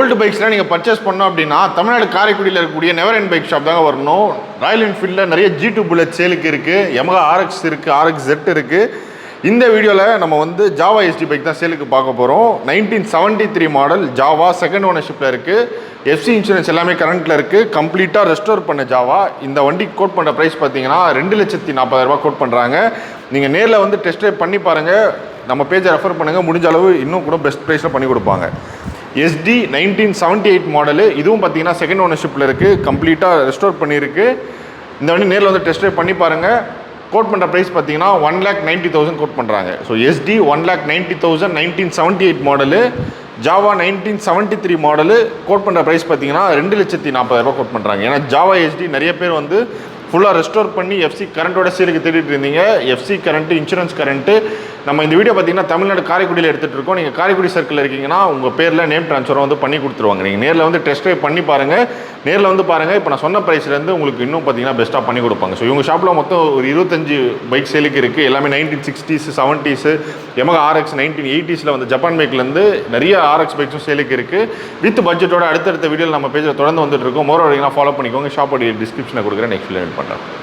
Old பைக்ஸ்லாம் நீங்கள் purchase பண்ணோம் அப்படின்னா தமிழ்நாடு காரைக்குடியில் இருக்கக்கூடிய நெவர் எண்ட் பைக் ஷாப் தாங்க வரணும். ராயல் என்ஃபீல்டில் நிறைய G2 புல்லட் சேலுக்கு இருக்குது, Yamaha RX இருக்குது, RX Z இருக்குது. இந்த வீடியோவில் நம்ம வந்து ஜாவா SD பைக் தான் சேலுக்கு பார்க்க போகிறோம். 1973 மாடல் ஜாவா, செகண்ட் ஓனர்ஷிப்பில் இருக்குது. FC இன்சூரன்ஸ் எல்லாமே கரண்ட்டில் இருக்குது. கம்ப்ளீட்டாக ரெஸ்டோர் பண்ண ஜாவா. இந்த வண்டி கோட் பண்ணுற ப்ரைஸ் பார்த்தீங்கன்னா 2,40,000 கோட் பண்ணுறாங்க. நீங்கள் நேரில் வந்து டெஸ்ட் ட்ரைவ் பண்ணி பாருங்கள், நம்ம பேஜை ரெஃபர் பண்ணுங்கள், முடிஞ்ச அளவு இன்னும் கூட பெஸ்ட் ப்ரைஸில் பண்ணி கொடுப்பாங்க. SD 1978 மாடலு, இதுவும் பார்த்தீங்கன்னா செகண்ட் ஓனர்ஷிப்பில் இருக்குது, கம்ப்ளீட்டாக ரெஸ்டோர் பண்ணியிருக்கு. இந்த வண்டி நேரில் வந்து டெஸ்ட் ட்ரைவ் பண்ணி பாருங்கள். கோட் பண்ணுற ப்ரைஸ் பார்த்தீங்கன்னா 1,90,000 கோட் பண்ணுறாங்க. So SD 1,90,000 1978 model, Jawa 1973 model quote பண்ணுற ப்ரைஸ் பார்த்தீங்கன்னா 2,40,000 கோட் பண்ணுறாங்க. ஏன்னா ஜாவா SD நிறைய பேர் வந்து ஃபுல்லாக ரெஸ்டோர் பண்ணி FC கரண்ட்டோட சேலுக்கு தேடிட்டு இருந்தீங்க. FC current, insurance current. நம்ம இந்த வீடியோ பார்த்தீங்கன்னா தமிழ்நாடு காரைக்குடியில் எடுத்துகிட்டு இருக்கோம். நீங்கள் காரைக்குடி சர்க்கிள் இருக்கீங்கன்னா உங்கள் பேரில் நேம் ட்ரான்ஸ்ஃபரும் வந்து பண்ணி கொடுத்துருவாங்க. நீங்கள் நேரில் வந்து டெஸ்ட் ட்ரைவ் பண்ணி பாருங்கள். நேரில் வந்து பாருங்கள். இப்போ நான் சொன்ன ப்ரைஸ்லேருந்து உங்களுக்கு இன்னும் பார்த்தீங்கன்னா பெஸ்ட்டாக பண்ணி கொடுப்பாங்க. ஸோ இவங்க ஷாப்பில் மொத்தம் ஒரு 25 பைக் சேலுக்கு இருக்குது. எல்லாமே 1960s, 70s, Yamaha RX 1980s வந்து ஜப்பான் பைக்லேருந்து நிறைய RX பைக்ஸும் சேலுக்கு இருக்குது. வித் பட்ஜெட்டோட அடுத்தடுத்த வீடியோவில் நம்ம பேஜில் தொடர்ந்து வந்துட்டு இருக்கோம். மோர் வரைக்கும் ஃபாலோ பண்ணிக்கோங்க. ஷாப்போடைய டிஸ்கிரிப்ஷனை கொடுக்குறேன், நெக்ஸ்ட் பண்ணுறேன்.